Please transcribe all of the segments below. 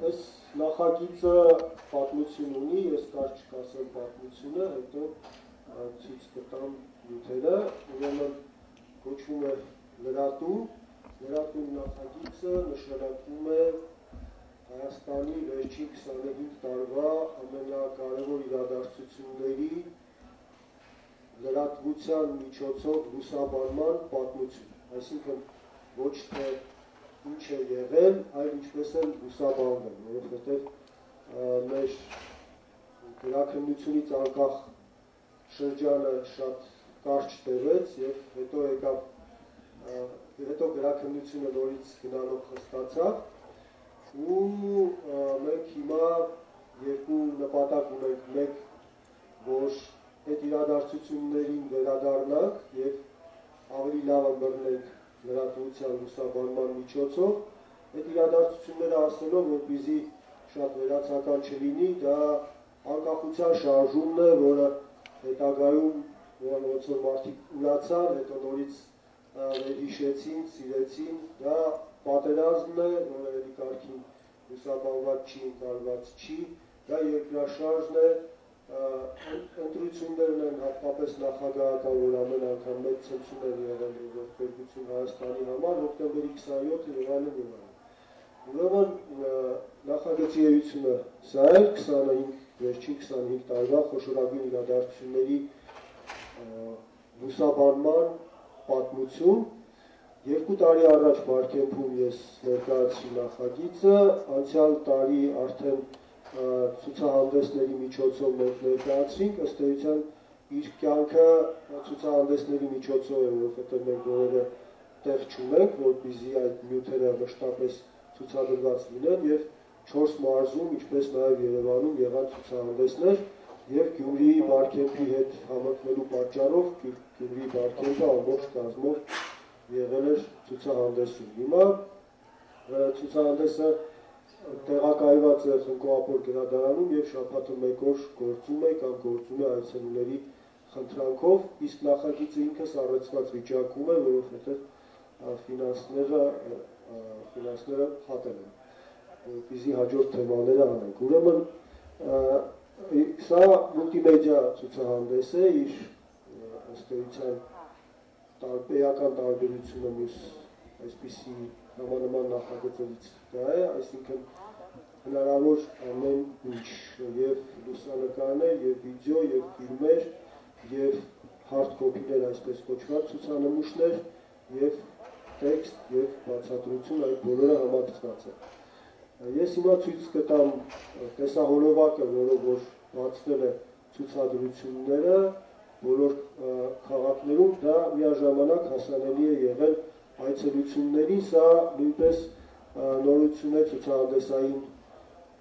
Այս նախագիծը պատմություն ունի, ես կարճ կասեմ պատմությունը, հետո ցույց կտամ նյութերը, ուրեմն կոչվում է լրատում նախագիծը նշանակում է Հայաստանի վերջին 25 տարվա ամենակարևոր իրադարձությունների լրատվության միջոցով լուսաբանման պատմություն, այսինքն ոչ թե ինչ է եղել, այլ ինչպես են լուսաբանվել, որովհետև մեր գրաքննությունից անկախ շրջանը շատ կարճ տևեց եւ հետո գրաքննությունը նորից գնալով խստացավ ու մենք հիմա երկու նպատակ ունենք, մեկ որ այդ իրադարձություններին վերադառնանք եւ ավելի լավ ըմբռնենք լրատվության լուսաբանման միջոցով, այդ իրադարձությունները ասելով, որպեսզի շատ վերացական չլինի, դա անկախության շարժումն է, որը հետագայում ոնց որ մարդիկ ուրացան, հետո նորից հիշեցին, սիրեցին, դա պատերազմն է, որը էլի կարգին լուսաբանված չի, ընկալված չի, դա երկրաշարժն է, ընտրություններն են հատկապես նախագահական, որ ամեն անգամ մեծ ցնցում են եղել ողբերգություն Հայաստանի համար, հոկտեմբերի 27-ը եւ այլն եւ այլն։ Ուրեմն նախագծի էությունը սա է, վերջին 25 տարվա խոշորագույն իրադարձությունների լուսաբանման պատմություն։ 2 տարի առաջ Բարքեմփում ես ներկայացրի նախագիծը, անցյալ տարի արդեն ցուցահանդեսների միջոցով մենք ներկայացրինք, ըստ էության իր կյանքը ցուցահանդեսների միջոցով է, որովհետև մենք որևէ տեղ չունենք, որպեսզի այդ նյութերը մշտապես ցուցադրված լինեն եւ 4 մարզում, ինչպես նաեւ Երևանում եղան ցուցահանդեսներ եւ Գյումրիի Բարքեմփի հետ համընկնելու պատճառով Գյումրիի Բարքեմփը ամբողջ կազմով եղել էր ցուցահանդեսում։ Հիմա ցուցահանդեսը տեղակայված է Խնկո-Ապոր գրադարանում եւ շաբաթը 1 օր գործում է կամ գործում է այցելուների խնդրանքով, իսկ նախագիծը ինքս առեցված վիճակում է, որովհետեւ ֆինանսները խատել են, որպեսզի հաջորդ թեմաները անենք։ Ուրեմն սա մուլտիմեդիա ցուցահանդես է, իր ըստ էության էական տարբերությունը մյուս այսպիսի համանման նախագծերից դա է, այսինքն հնարավոր ամեն ինչ եւ լուսանկարներ, եւ վիդեո, եւ ֆիլմեր, եւ hard copy-ներ, այսպես կոչված ցուցանմուշներ, եւ տեքստ, եւ բացատրություն, այդ բոլորը համակցված է։ Ես հիմա ցույց կտամ տեսահոլովակը, որով որ բացվել է ցուցադրությունները բոլոր քաղաքներում, դա միաժամանակ հասանելի է եղել այցելությունների, սա նույնպես նորություն է ցուցահանդեսային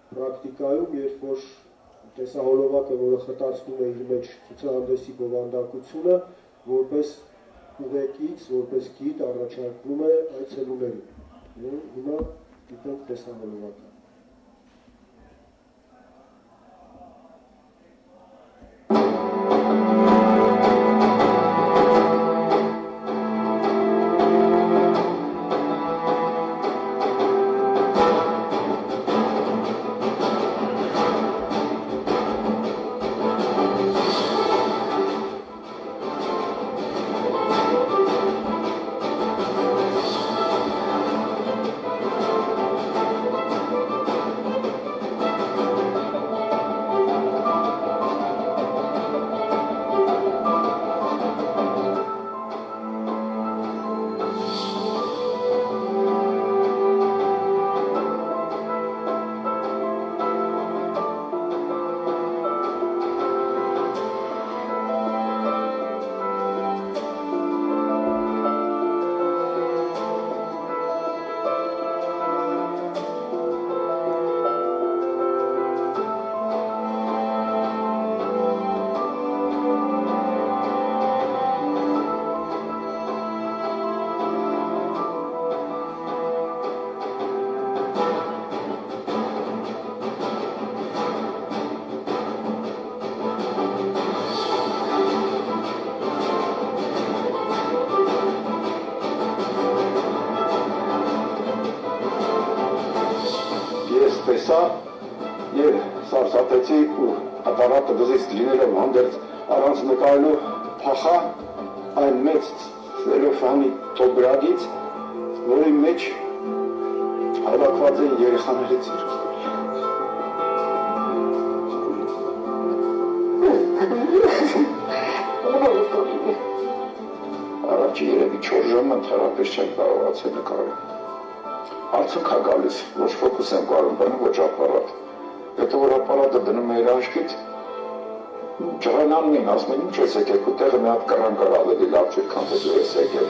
պրակտիկայում, երբ որ տեսահոլովակը, որը խտացնում է իր մեջ ցուցահանդեսի բովանդակությունը, որպես ուղեկից, որպես գիդ առաջարկվում է այցելուներին։ Հիմա դիտենք տեսահոլովակը։ տեսա եւ սարսափեցի ու ապարատը վզից լինելով հանդերձ առանց նկարելու փախա այն մեծ ցելոֆանի տոբրագից, որի մեջ հավաքված էին երեխաների ցիրկեր։ Առաջի երևի 4 ժամ ընդհանրապես չեմ կարողացել նկարել։ Արդյոք է գալիս, ոչ ֆոկուս եմ կարում բնում, ոչ ապարատ։ Հետո որ ապարատը դնում է իր աչքից, ջրանանն են ասում են, ինչ ես եկեք ու տեղը մի հատ կռան կար ավելի լավ չէր, քան թե դու ես եկել։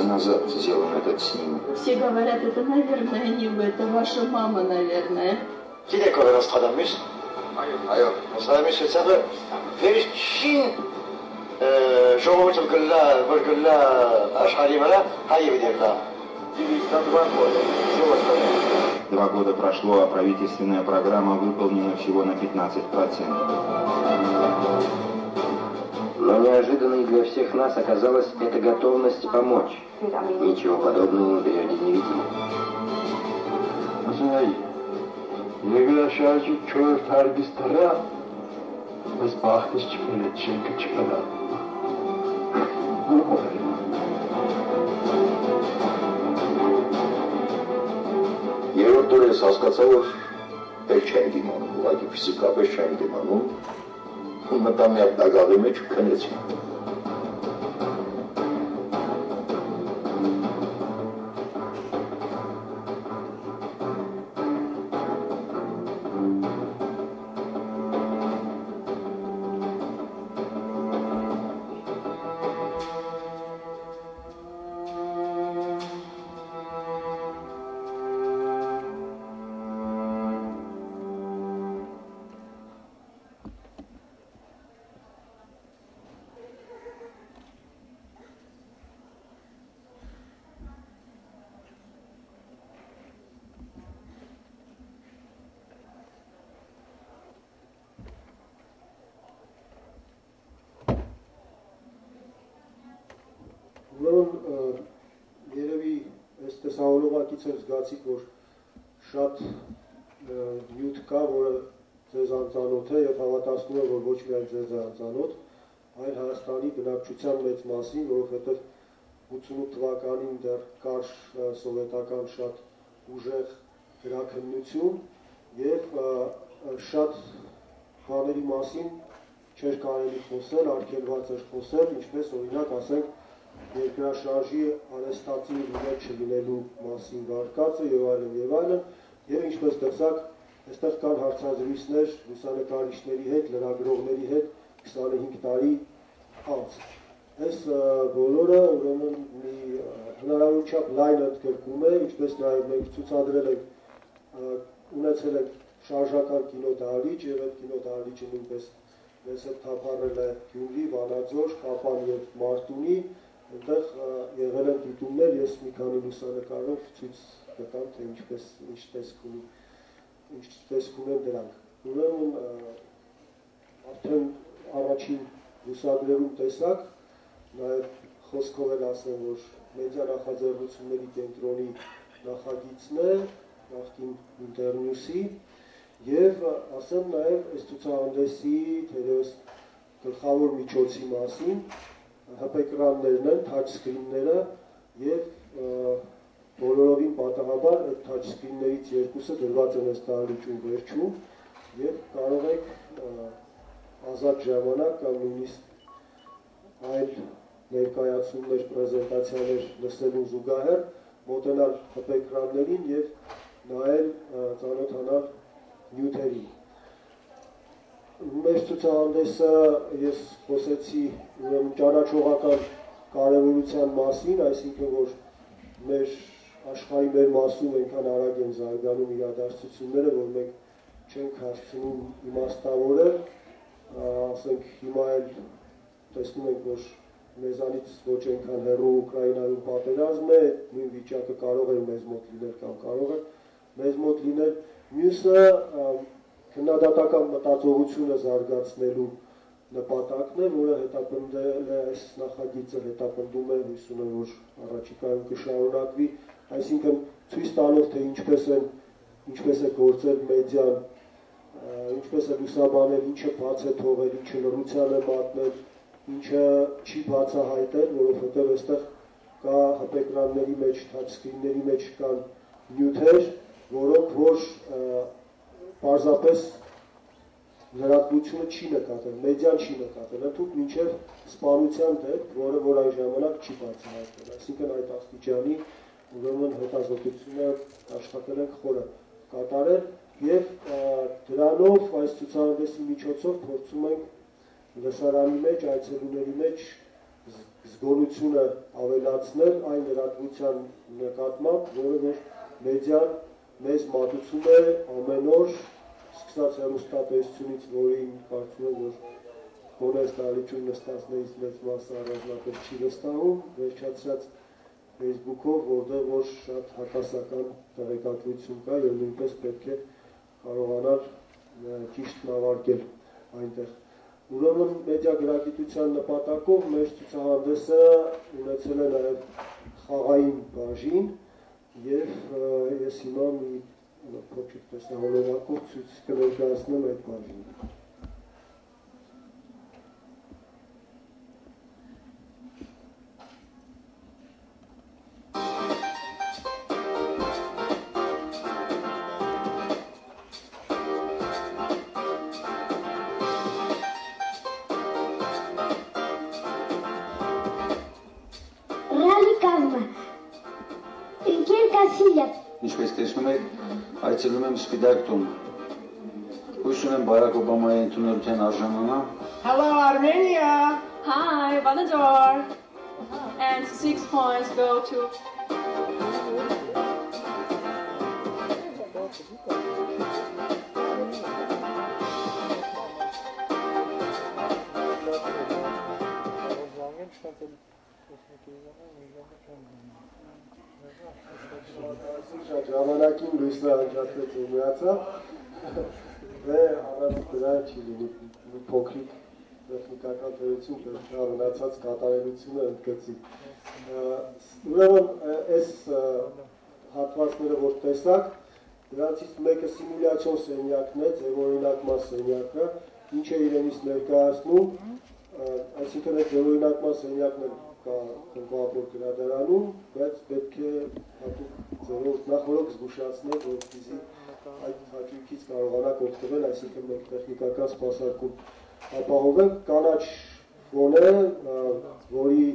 Назад сделан этот снимок. Все говорят, это, наверное, не вы, это ваша мама, наверное. Գիտեք ով է Նոստրադամուս։ Այո, Նոստրադամուսը ցավը վերջին ժողովուրդը գլա, որ գլա աշխարհի վրա հայ վիդելա։ 2 года прошло, а правительственная программа выполнена всего на 15%. Но неожиданной для всех нас оказалась эта готовность помочь. Ничего подобного мы прежде не видели. Երրորդ օրը ես հասկացա, որ էլ չեմ դիմանում, ուղղակի ֆիզիկապես չեմ դիմանում, ու մտա մի հատ դագաղի մեջ ու քնեցի։ Երևի այս տեսահոլովակից էլ զգացիք, որ շատ նյութ կա, որը ձեզ անծանոթ է եւ հավատացնում եմ, որ ոչ միայն ձեզ է անծանոթ, այլ Հայաստանի բնակչության մեծ մասին, որովհետեւ 88 թվականին դեռ կար սովետական շատ ուժեղ գրաքննություն եւ շատ բաների մասին չէր կարելի խոսել, արգելված էր խոսել, ինչպես օրինակ ասենք երկրաշարժի արեստացի մեջ չլինելու մասին վարկածը եւ այլն, եւ ինչպես տեսակ, այստեղ կան հարցազրույցներ լուսանկարիչների հետ, լրագրողների հետ 25 տարի անց։ Այս բոլորը ուրեմն մի հնարավորությամբ լայն ընդգրկում է, ինչպես նաեւ մենք ցուցադրել ենք ունեցել ենք շարժական կինոդահլիճ եւ այդ կինոդահլիճը նույնպես մեզ հետ թափառել է Գյումրի, Վանաձոր, Կապան եւ Մարտունի, այնտեղ եղել են դիտումներ, ես մի քանի լուսանկարով ցույց տամ, թե ինչ տեսք ունեն դրանք։ Ուրեմն արդեն առաջին լուսագրերում տեսակ, նաեւ խոսքով էլ ասեմ, որ մեդիա նախաձեռնությունների կենտրոնի նախագիծն է, նախկին Ինտերնյուսի, եւ ասեմ նաեւ այս ցուցահանդեսի թերևս գլխավոր միջոցի մասին, հպեկրաններն են, touch screen-ները եւ բոլորովին պատահաբար այդ touch screen-ներից երկուսը դրված են այս դահլիճում վերջում եւ կարող եք ազատ ժամանակ կամ նույնիսկ այլ ներկայացումներ, պրեզենտացիաներ լսելու զուգահեռ մոտենալ հպեկրաններին եւ նայել ծանոթանալ նյութերին։ Մեր ցուցահանդեսը ես խոսեցի ճանաչողական կարևորության մասին, այսինքն որ մեր աշխարհի մեր մասում այնքան արագ են զարգանում իրադարձությունները, որ մենք չենք հասցնում իմաստավորել, ասենք հիմա էլ տեսնում ենք, որ մեզանից ոչ այնքան հեռու Ուկրաինայում պատերազմ է, նույն վիճակը կարող է մեզ մոտ լինել կամ կարող է մեզ մոտ լինել, մյուսը քննադատական մտածողությունը զարգացնելու նպատակն է, որը հետապնդել է այս նախագիծը, հետապնդում է, հույս ունեմ, որ առաջիկայում կշարունակվի, այսինքն ցույց տալով, թե ինչպես է գործել մեդիան, ինչպես է լուսաբանել, ինչը բաց է թողել, ինչը լռության է մատնել, ինչը չի բացահայտել, որովհետև այստեղ կա հպեկրանների մեջ, թաչսկրինների մեջ կան նյութեր, որոնք որ պարզապես լրատվությունը չի նկատել, մեդիան չի նկատել, ընդհանուր մինչև սպանության դեպք, որը որ այն ժամանակ չի բացահայտվել, այսինքն այդ աստիճանի ուրեմն հետազոտությունը աշխատել ենք խորը կատարել եւ դրանով այս ցուցահանդեսի միջոցով փորձում ենք լսարանի մեջ, այցելուների մեջ զգոնությունը ավելացնել այն լրատվության նկատմամբ, որը որ մեդիան մեզ մատուցում է ամեն օր, սկսած հեռուստատեսությունից, որին կարծում եմ, որ գոնե ստալիճում նստածներից մեծ մասը առանձնապես չի վստահում, վերջացրած Facebook-ով, որտեղ որ շատ հակասական տեղեկատվություն կա եւ նույնպես պետք է կարողանալ ճիշտ նավարկել այնտեղ։ Ուրեմն մեդիա գրագիտության նպատակով մեր ցուցահանդեսը ունեցել է նաեւ խաղային բաժին եւ ես հիմա մի փոքր տեսահոլովակով ցույց կներկայացնեմ այդ բաժինը։ Ինչպես տեսնում եք, այցելում եմ Սպիտակ տուն։ Հույս ունեմ Բարակ Օբամայի ընդունելության արժանանա։ Hello Armenia. Hi, Vanador. And 6 points go to Ժամանակին լույսը անջատվեց ու միացավ, առանց դրա չի լինի մի փոքրիկ տեխնիկական թերություն, պետք է մնացած կատարելությունը ընդգծի։ Ուրեմն այս հատվածները, որ տեսակ, դրանցից մեկը սիմուլյացիոն սենյակն է, ձևօրինակման սենյակը, ինչ է իրենից ներկայացնում, այսինքն այդ ձևօրինակման սենյակն է կա խմբավոր գրադարանում, բայց պետք է հատուկ ձևով նախորդ զգուշացնել, որպեսզի այդ հաճույքից կարողանաք օգտվել, այսինքն մենք տեխնիկական սպասարկում ապահովենք, կանաչ ֆոն է, որի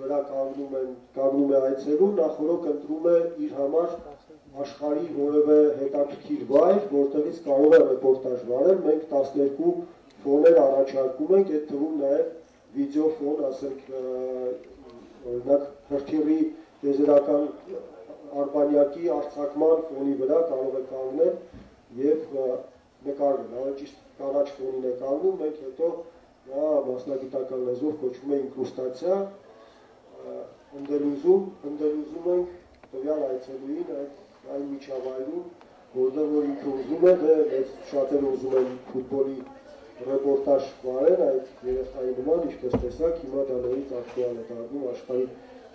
վրա կանգնում է այցելուն, նախորդ ընտրում է իր համար աշխարհի որևէ հետաքրքիր վայր, որտեղից կարող է ռեպորտաժ վարել, մենք 12 ֆոներ առաջարկում ենք, այդ թվում նաև վիդեոֆոն, ասենք, օրինակ հրթիռի եզերական արբանյակի արձակման ֆոնի վրա կարող է կանգնել եւ նկարվել, ճիշտ կանաչ ֆոնին է կանգնում, մենք հետո դա մասնագիտական լեզվով կոչվում է ինկրուստացիա, ընդելուզում ենք տվյալ այցելուին այն միջավայրում, որտեղ որ ինքը ուզում է, դե շատերը ուզում են ֆուտբոլի ռեպորտաժ վարել այդ երեխայի նման, ինչպես տեսակ, հիմա դա նորից ակտուալ է դառնում աշխարհի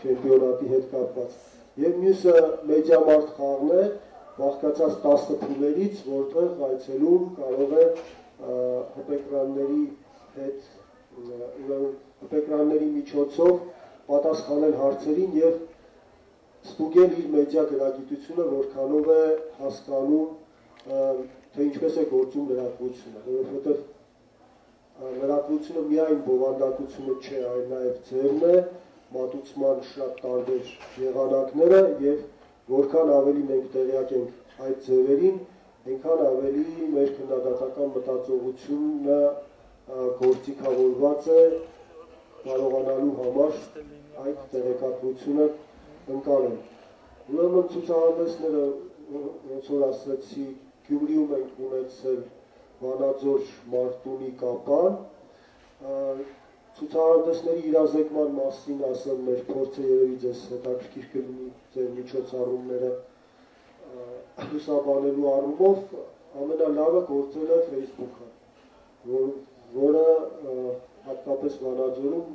չեմպիոնատի հետ կապված։ Եվ մյուսը մեդիամարտ խաղն է, բաղկացած 10 փուլերից, որտեղ այցելուն կարող է հպեկրանների հետ, հպեկրանների միջոցով պատասխանել հարցերին եւ ստուգել իր մեդիա գրագիտությունը, որքանով է հասկանում, թե ինչպես է գործում լրատվությունը, որովհետեւ լրատվությունը միայն բովանդակությունը չէ, այլ նաև ձևն է, մատուցման շատ տարբեր եղանակները եւ որքան ավելի մենք տեղյակ ենք այդ ձևերին, այնքան ավելի մեր քննադատական մտածողությունը գործիքավորված է կարողանալու համար այդ տեղեկատվությունը ընկալել։ Ուրեմն ցուցահանդեսները, ոնց որ ասացի, Գյումրիում ենք ունեցել Վանաձոր Մարտունի կապան, ցուցահանդեսների իրազեկման մասին ասել մեր փորձը երևի ձեզ հետաքրքիր կլինի ձեր միջոցառումները լուսաբանելու առումով ամենալավը գործել է Facebook-ը, որը հատկապես Վանաձորում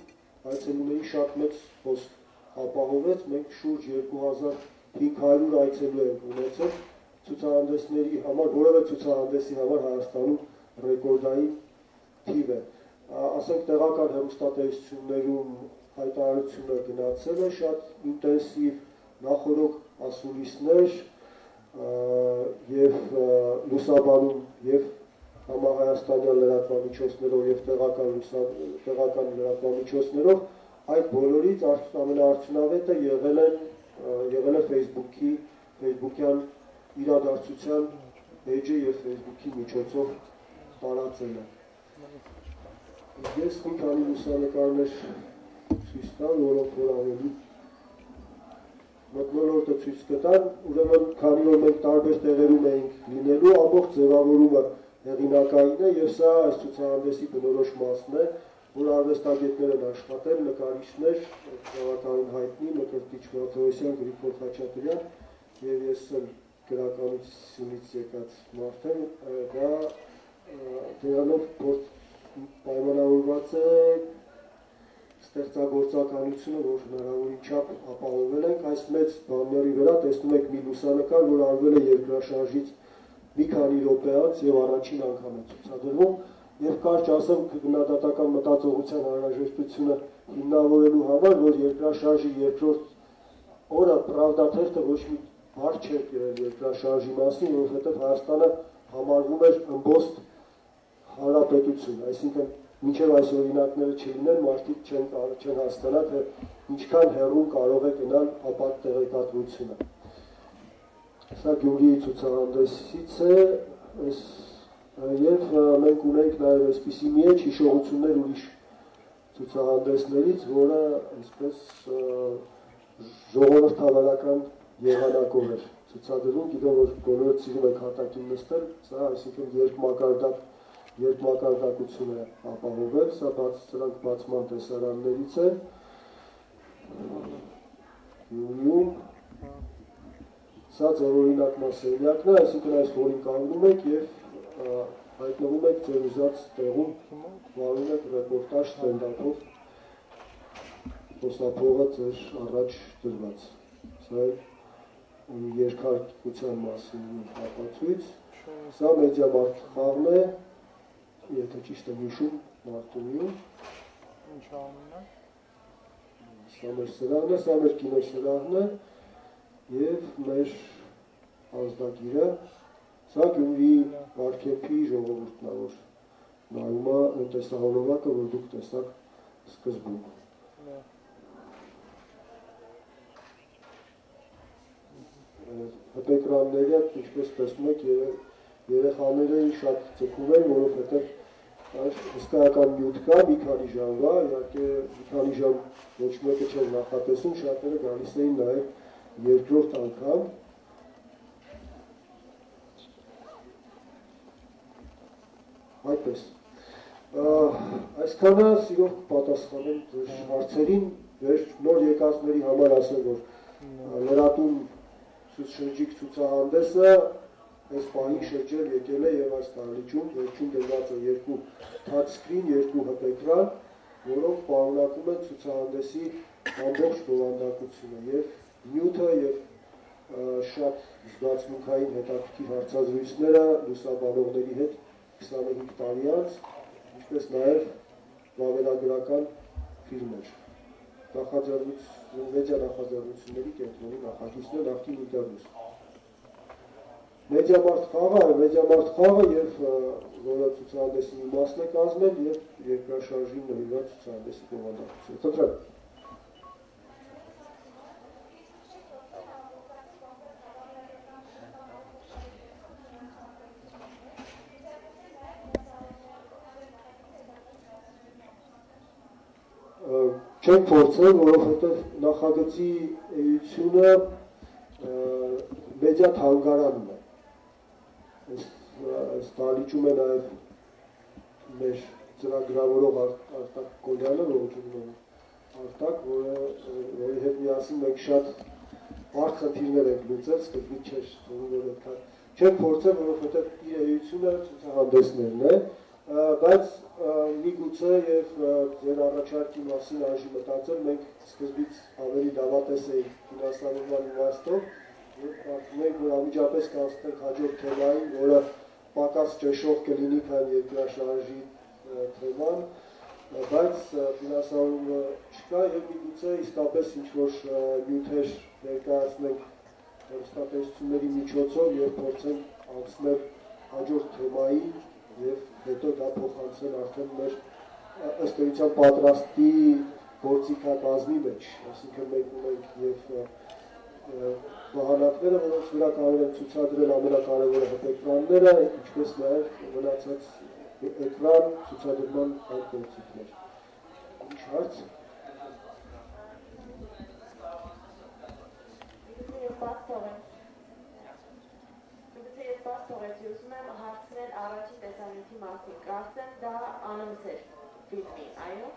այցելուների շատ մեծ հոսք ապահովեց, մենք շուրջ 2500 այցելու ենք ունեցել ցուցահանդեսների համար, որևէ ցուցահանդեսի համար Հայաստանում ռեկորդային թիվ է։ Ասենք տեղական հեռուստատեսություններում հայտարարությունը գնացել է շատ ինտենսիվ, նախորոք ասուլիսներ և լուսաբանում և համահայաստանյան լրատվամիջոցներով և տեղական լրատվամիջոցներով այդ բոլորից ամենաարդյունավետը եղել է Facebook-յան իրադարձության էջը և Facebook-ի միջոցով տարածելը։ Ես մի քանի լուսանկարներ ցույց տամ, որոնք որ ավելի մթնոլորտը ցույց կտան, ուրեմն քանի որ մենք տարբեր տեղերում էինք լինելու, ամբողջ ձևավորումը հեղինակային է և սա այս ցուցահանդեսի բնորոշ մասն է, որ արվեստագետներ են աշխատել, նկարիչներ, բավականին հայտնի Մկրտիչ Մաթեոսյան, Գրիգոր Խաչատրյան և ես գրականությունից եկած մարդ եմ, դա դրանով պայմանավորված է ստեղծագործականությունը, որ հնարավորին չափ ապահովել ենք, այս մեծ բանների վրա տեսնում եք մի լուսանկար, որ արվել է երկրաշարժից մի քանի րոպե անց և առաջին անգամ է ցուցադրվում, և կարճ ասեմ քննադատական մտածողության անհրաժեշտությունը հիմնավորելու համար, որ երկրաշարժի երկրորդ օրը Պրավդա թերթը ոչ մի բառ չէր գրել երկրաշարժի մասին, որովհետև Հայաստանը համարվում էր ըմբոստ հանրապետություն, այսինքն մինչև այս օրինակները չլինեն, մարդիկ չեն հասկանա, թե ինչքան հեռու կարող է գնալ ապատ տեղեկատվությունը։ Սա Գյումրիի ցուցահանդեսից է, և մենք ունենք նաև այսպիսի մի էջ հիշողություններ ուրիշ ցուցահանդեսներից, որը այսպես ժողովրդավարական եղանակով էր ցուցադրվում, գիտեմ, որ բոլորը սիրում եք հատակին նստել, սա այսինքն երկմակարդակություն է ապահովել, սրանք բացման տեսարաններից է, Գյումրիում, սա ձևօրինակ մասերիակն է, այսինքն այս խորին կանգնում եք և հայտնվում եք ձեր ուզած տեղում, վարում եք ռեպորտաժ ստենդափով, խոսափողը ձեր առաջ դրված, սա երկհարկության մասին ապացույց, սա մեդիամարտ խաղն է, եթե ճիշտ եմ հիշում Մարտունիում, սա մեր սրահն է, սա մեր կինոսրահն է և մեր ազդագիրը, սա Գյումրիի Բարքեմփի ժողովուրդն է, որ նայում է այն տեսահոլովակը, որ դուք տեսաք սկզբում։ Հպեկրանները, ինչպես տեսնում եք, երեխաները շատ ձգում են, որովհետև հսկայական նյութ կա, մի քանի ժամվա, իհարկե մի քանի ժամ ոչ մեկը չէր նախատեսում, շատերը գալիս էին նաև երկրորդ անգամ։ Այդպես։ Այսքանը սիրով կպատասխանեմ ձեր հարցերին, նոր եկածների համար ասեմ, որ լրատուն շրջիկ ցուցահանդեսը այս պահին շրջել եկել է և այս տարլիճում, վերջում դրված է երկու թաչսկրին, երկու հպեկրան, որոնք պարունակում են ցուցահանդեսի ամբողջ բովանդակությունը և նյութը և շատ զգացմունքային հետաքրքիր հարցազրույցները լուսաբանողների հետ 25 տարի անց, ինչպես նաև վավերագրական ֆիլմեր։ Մեդիա նախաձեռնությունների կենտրոնի նախագիծն է նախկին ինտերնյուս։ Մեդիամարտ խաղը և որը ցուցահանդեսի մի մասն է կազմել և երկրաշարժին նվիրված ցուցահանդեսի բովանդակությունը։ Խնդրեմ։ չենք փորձել, որովհետև նախագծի էությունը մեդիա թանգարանն է։ Այս դալիճում է նաև մեր ծրագրավորող Արտակ Կոլյանը, Արտակ, որի հետ միասին մենք շատ բարդ խնդիրներ ենք լուծել, սկզբից չէր թվում, որ այդքան չենք փորձել, որովհետև իր էությունը ցուցահանդեսներն է, բայց միգուցե եւ ձեր առաջարկի մասին այժմ մտածել, մենք սկզբից ավելի լավատես էինք ֆինանսավորման իմաստով, եւ կարծում ենք, որ անմիջապես կանցնենք հաջորդ թեմային, որը պակաս ճշող կլինի, քան երկրաշարժի թեման, բայց ֆինանսավորումը չկա եւ միգուցե իսկապես ինչ-որ նյութեր ներկայացնենք հեռուստատեսությունների միջոցով եւ փորձենք անցնել հաջորդ թեմային եւ հետո դա փոխանցել արդեն մեր ըստ էության պատրաստի գործիքակազմի մեջ, այսինքն մենք ունենք եւ վահանակները, որոնց վրա կարող են ցուցադրել ամենակարևորը հպեկրանները, ինչպես նաեւ մնացած էկրան ցուցադրման այլ գործիքներ։ Ինչ հարց։ Ես բաց թողեցի, ուզում եմ հարցնել առաջի տեսանյութի մասին, կարծեմ դա անոնս էր ֆիլմի, այո։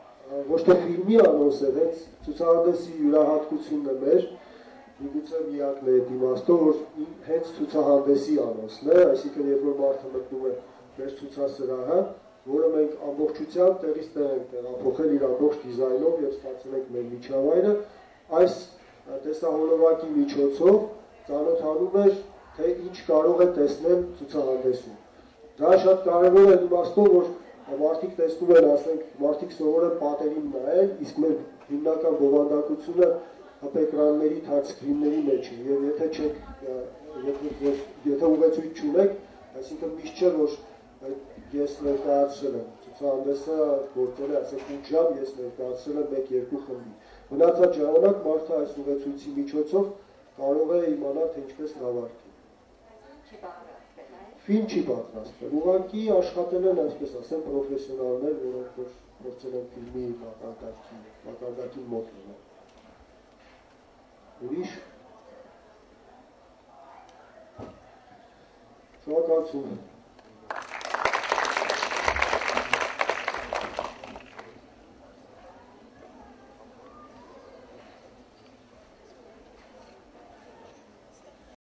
Ոչ թե ֆիլմի անոնս էր, հենց ցուցահանդեսի յուրահատկությունն է մեր, միգուցե միակն է այդ իմաստով, որ հենց ցուցահանդեսի անոնսն է, այսինքն երբ որ մարդը մտնում է մեր ցուցասրահը, որը մենք ամբողջությամբ տեղից տեղ ենք տեղափոխել իր ամբողջ դիզայնով եւ ստացել ենք մեր միջավայրը, այս տեսահոլովակի միջոցով ծանոթանում էր, թե ինչ կարող է տեսնել ցուցահանդեսում։ Դա շատ կարևոր է իմաստով, որ մարդիկ տեսնում են, ասենք, մարդիկ սովորեն պատերին նայել, իսկ մեր հիմնական բովանդակությունը հպեկրանների թաչսկրինների մեջ է, եւ եթե ուղեցույց չունեք, այսինքն միշտ չէ, որ ես ներկայացրել եմ ցուցահանդեսը գործել է, ասենք 8 ժամ, ես ներկայացրել եմ 1-2 խմբի։ Մնացած ժամանակ մարդը այս ուղեցույցի միջոցով կարող է իմանալ, թե ինչպես լավարկի։ Ֆիլմ չի պատրաստվել, ուղղակի աշխատել են, այսպես ասեմ, պրոֆեսիոնալներ, որոնք փորձել են ֆիլմի մակարդակին մոտ լինել։ Ուրիշ։ Շնորհակալություն։